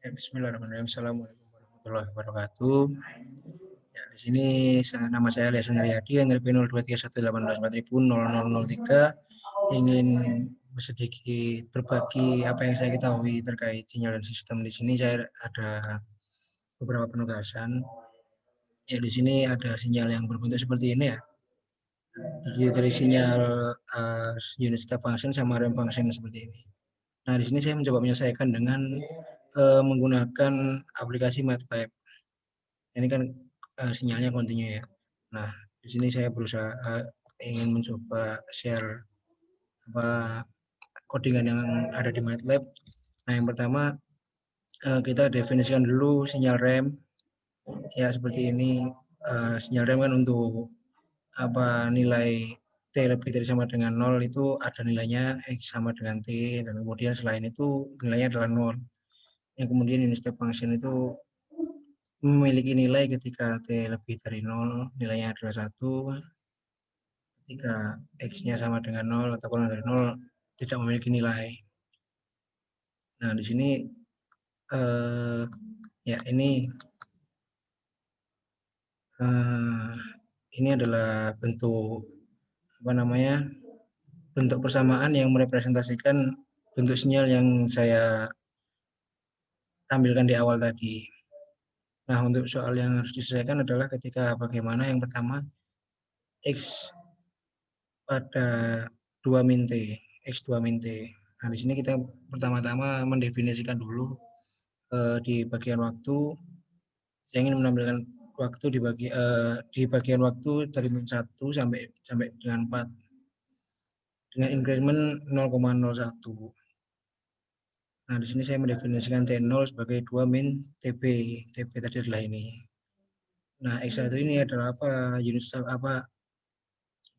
Ya, Bismillahirrahmanirrahim. Assalamualaikum warahmatullahi wabarakatuh. Ya, di sini nama saya Lesan Riyadi, NRP 023118400003, ingin sedikit berbagi apa yang saya ketahui terkait sinyal dan sistem. Di sini saya ada beberapa penugasan. Ya, di sini ada sinyal yang berbentuk seperti ini ya. Jadi dari sinyal unit step function sama ramp function seperti ini. Nah, di sini saya mencoba menyelesaikan dengan menggunakan aplikasi MATLAB. Ini kan sinyalnya kontinu ya. Nah, di sini saya berusaha ingin mencoba share apa codingan yang ada di MATLAB. Nah, yang pertama kita definisikan dulu sinyal rem. Ya, seperti ini. Sinyal rem kan untuk apa nilai T lebih dari sama dengan 0 itu ada nilainya X sama dengan T, dan kemudian selain itu nilainya adalah 0. Yang kemudian unit step function itu memiliki nilai ketika T lebih dari 0, nilainya adalah 1. Ketika X-nya sama dengan 0 atau kurang dari 0, tidak memiliki nilai. Nah, di sini ya ini adalah bentuk apa namanya bentuk persamaan yang merepresentasikan bentuk sinyal yang saya tampilkan di awal tadi. Nah, untuk soal yang harus diselesaikan adalah ketika bagaimana yang pertama X pada 2 min T, X 2 min T. Nah, di sini kita pertama-tama mendefinisikan dulu di bagian waktu. Saya ingin menampilkan waktu di bagian waktu dari min 1 sampai dengan 4 dengan increment 0,01. Nah, di sini saya mendefinisikan T0 sebagai 2 min TB. TB tadi adalah ini. Nah, X1 ini adalah apa? Unit apa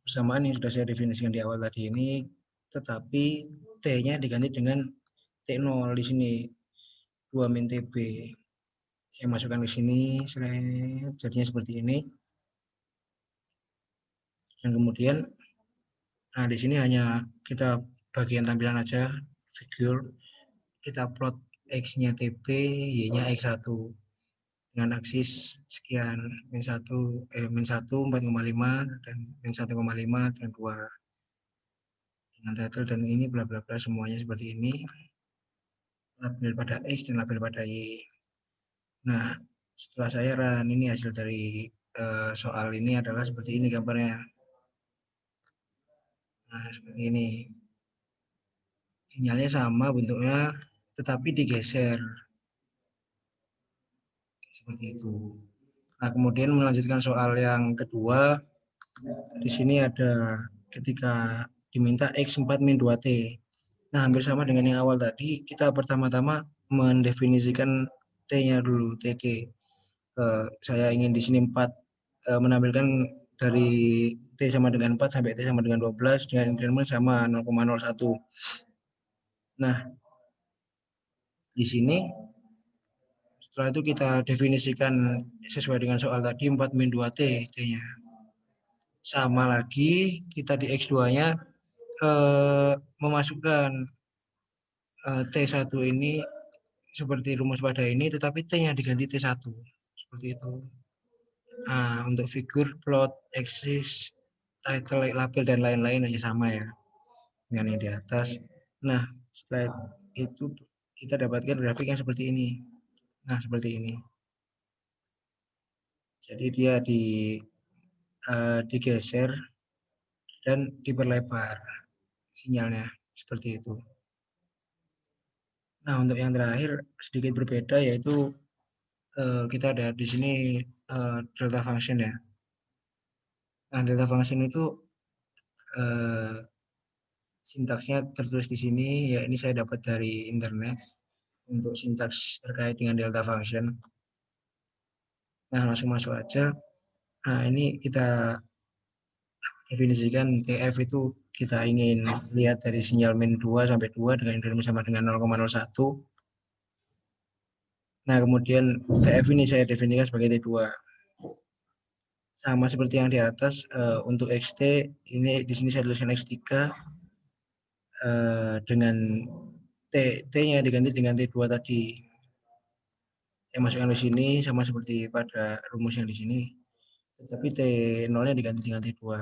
persamaan yang sudah saya definisikan di awal tadi ini, tetapi T-nya diganti dengan T0 di sini, 2 min TB. Saya masukkan ke sini, jadinya seperti ini. Dan kemudian, nah di sini hanya kita bagian tampilan aja, figure. Kita plot X-nya TB, Y-nya X1. Dengan aksis sekian, min 1, min 1, 4,5, dan min 1,5, dan 2. Dengan title dan ini bla bla bla semuanya seperti ini. Label pada X dan label pada Y. Nah, setelah saya run, ini hasil dari soal ini adalah seperti ini gambarnya. Nah, seperti ini. Sinyalnya sama bentuknya, tetapi digeser. Seperti itu. Nah, kemudian melanjutkan soal yang kedua. Di sini ada ketika diminta X4 min 2T. Nah, hampir sama dengan yang awal tadi, kita pertama-tama mendefinisikan T-nya dulu, TD. Saya ingin di sini 4 menampilkan dari T sama dengan 4 sampai T sama dengan 12 dengan increment sama 0,01. Nah, di sini setelah itu kita definisikan sesuai dengan soal tadi 4 min 2T T-nya. Sama lagi kita di X2-nya memasukkan T1 ini seperti rumus pada ini, tetapi T-nya diganti T1. Seperti itu. Nah, untuk figur, plot, axis, title, label, dan lain-lain hanya sama ya dengan yang di atas. Nah, setelah itu kita dapatkan grafik yang seperti ini. Nah, seperti ini. Jadi dia digeser dan diperlebar sinyalnya seperti itu. Nah, untuk yang terakhir sedikit berbeda, yaitu kita ada di sini delta function ya. Nah, delta function itu sintaksnya tertulis di sini, ya ini saya dapat dari internet untuk sintaks terkait dengan delta function. Nah, langsung masuk aja. Nah, ini kita definisikan TF itu kita ingin lihat dari sinyal min 2 sampai 2 dengan increment sama dengan 0,01. Nah, kemudian TF ini saya definisikan sebagai T2. Sama seperti yang di atas, untuk XT ini di sini saya tuliskan X3 dengan T-nya diganti dengan T2 tadi. Saya masukkan di sini sama seperti pada rumus yang di sini, tetapi T0-nya diganti dengan T2.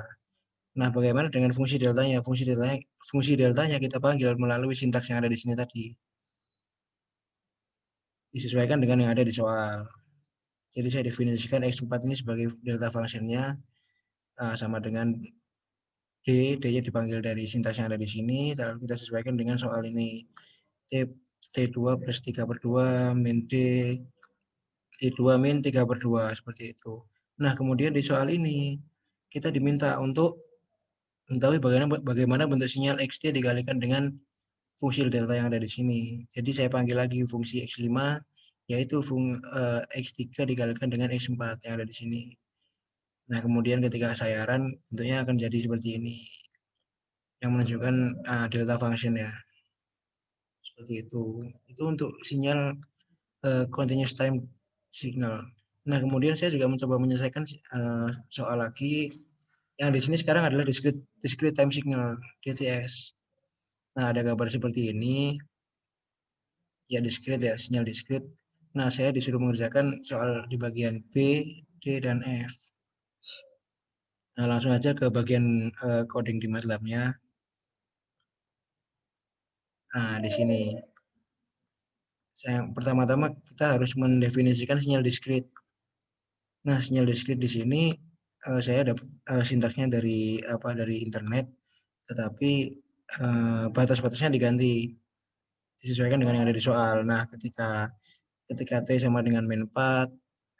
Nah, bagaimana dengan fungsi deltanya? Fungsi deltanya kita panggil melalui sintaks yang ada di sini tadi. Disesuaikan dengan yang ada di soal. Jadi saya definisikan X4 ini sebagai delta functionnya sama dengan D-nya dipanggil dari sintaks yang ada di sini, lalu kita sesuaikan dengan soal ini. T2 plus 3/2 min D, T2 min 3/2, seperti itu. Nah, kemudian di soal ini, kita diminta untuk mengetahui bagaimana bentuk sinyal Xt dikalikan dengan fungsi delta yang ada di sini. Jadi saya panggil lagi fungsi X5, yaitu X3 dikalikan dengan X4 yang ada di sini. Nah, kemudian ketika saya run, bentuknya akan jadi seperti ini, yang menunjukkan delta function ya. Seperti itu. Itu untuk sinyal continuous time signal. Nah, kemudian saya juga mencoba menyelesaikan soal lagi yang di sini sekarang adalah discrete time signal, DTS. Nah, ada gambar seperti ini. Ya, discrete ya, sinyal discrete. Nah, saya disuruh mengerjakan soal di bagian B, D, dan F. Nah, langsung aja ke bagian coding di MATLAB-nya. Nah, di sini. Pertama-tama kita harus mendefinisikan sinyal discrete. Nah, sinyal discrete di sini saya dapat sintaksnya dari internet, tetapi batas-batasnya diganti, disesuaikan dengan yang ada di soal. Nah, ketika T sama dengan min 4,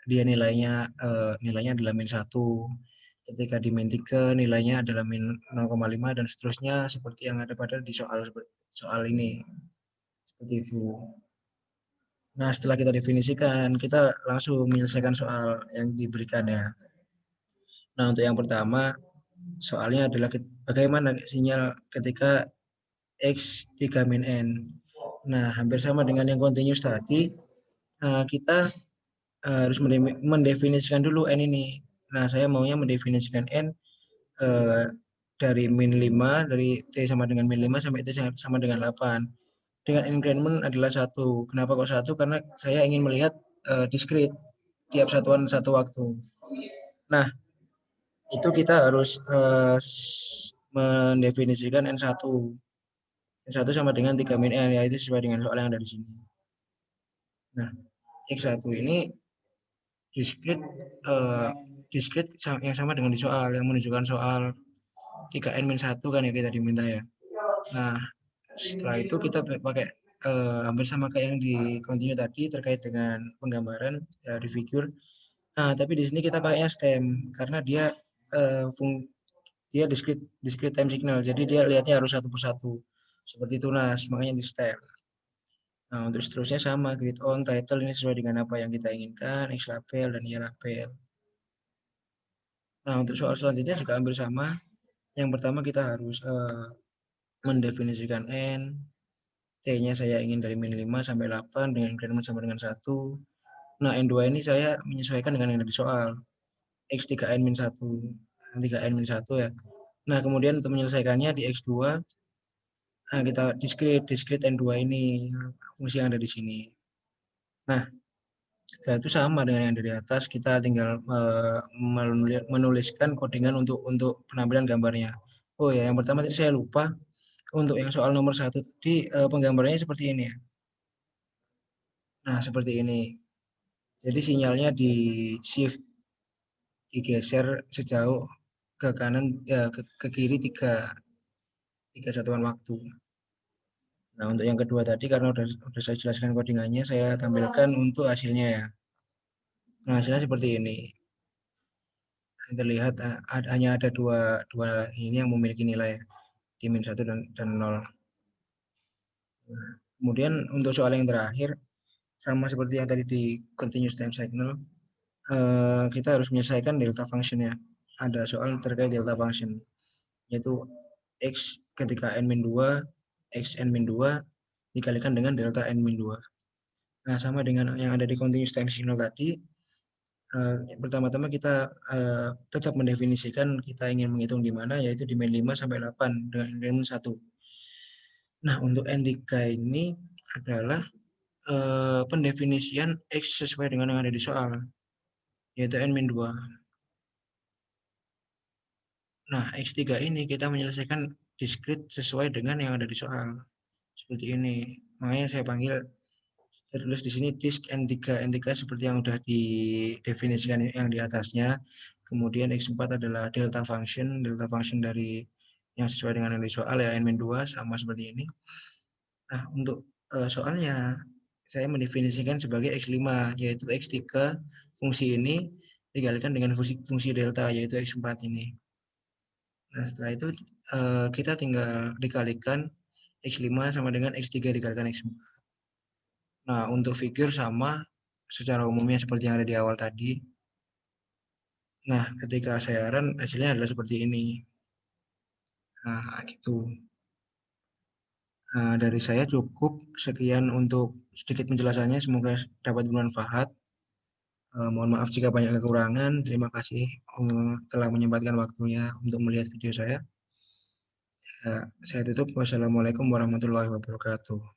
dia nilainya adalah min 1. Ketika di min 3 nilainya adalah min 0,5 dan seterusnya seperti yang ada pada di soal ini. Seperti itu. Nah, setelah kita definisikan, kita langsung menyelesaikan soal yang diberikan ya. Nah, untuk yang pertama, soalnya adalah bagaimana sinyal ketika X3 min N. Nah, hampir sama dengan yang continuous tadi, kita harus mendefinisikan dulu N ini. Nah, saya maunya mendefinisikan N dari min 5, dari T sama dengan min 5 sampai T sama dengan 8. Dengan increment adalah 1. Kenapa kok 1? Karena saya ingin melihat discrete tiap satuan satu waktu. Nah, itu kita harus mendefinisikan N1. N1 sama dengan 3 min N, yaitu sesuai dengan soal yang ada di sini. Nah, X1 ini discrete yang sama dengan di soal, yang menunjukkan soal 3N-1 kan ya kita diminta ya. Nah, setelah itu kita pakai hampir sama kayak yang di continue tadi terkait dengan penggambaran ya, di figure. Nah, tapi di sini kita pakainya stem karena dia dia discrete time signal. Jadi dia lihatnya harus satu persatu. Seperti itu Nas, makanya di stem. Nah, untuk seterusnya sama, grid on, title ini sesuai dengan apa yang kita inginkan, X label dan Y label. Nah, untuk soal selanjutnya juga hampir sama. Yang pertama kita harus mendefinisikan N, T-nya saya ingin dari min 5 sampai 8 dengan increment sama dengan 1. Nah, N2 ini saya menyesuaikan dengan yang ada di soal. X3N min 1, 3N min 1 ya. Nah, kemudian untuk menyelesaikannya di X2, nah kita discrete N2 ini, fungsi yang ada di sini. Nah, setelah itu sama dengan yang dari atas, kita tinggal menuliskan codingan untuk penampilan gambarnya. Oh ya, yang pertama tadi saya lupa, untuk yang soal nomor 1 tadi penggambarannya seperti ini ya. Nah, seperti ini. Jadi sinyalnya di shift, digeser sejauh ke kanan, ke kiri 3 satuan waktu. Nah, untuk yang kedua tadi karena udah saya jelaskan codingannya, saya tampilkan untuk hasilnya ya. Nah, hasilnya seperti ini. Terlihat hanya ada dua ini yang memiliki nilai di min 1 dan 0. Nah, kemudian untuk soal yang terakhir, sama seperti yang tadi di continuous time signal, kita harus menyelesaikan delta functionnya. Ada soal terkait delta function, yaitu X ketika N-2, X N-2 dikalikan dengan delta N-2. Nah, sama dengan yang ada di continuous time signal tadi, pertama-tama kita tetap mendefinisikan kita ingin menghitung di mana, yaitu di min 5 sampai 8 dengan increment 1. Nah, untuk N3 ini adalah pendefinisian X sesuai dengan yang ada di soal, yaitu N-2. Nah, X3 ini kita menyelesaikan diskrit sesuai dengan yang ada di soal. Seperti ini. Makanya saya panggil tertulis di sini disk N3. N3 seperti yang sudah didefinisikan yang di atasnya. Kemudian X4 adalah delta function dari yang sesuai dengan yang di soal ya N-2 sama seperti ini. Nah, untuk soalnya saya mendefinisikan sebagai X5 yaitu X3 fungsi ini dikalikan dengan fungsi delta yaitu X4 ini. Nah, setelah itu kita tinggal dikalikan X5 sama dengan X3 dikalikan X4. Nah, untuk figur sama secara umumnya seperti yang ada di awal tadi. Nah, ketika saya run, hasilnya adalah seperti ini. Nah, gitu. Nah, dari saya cukup sekian untuk sedikit penjelasannya. Semoga dapat bermanfaat. Mohon maaf jika banyak kekurangan. Terima kasih telah menyempatkan waktunya untuk melihat video saya. Saya tutup. Wassalamualaikum warahmatullahi wabarakatuh.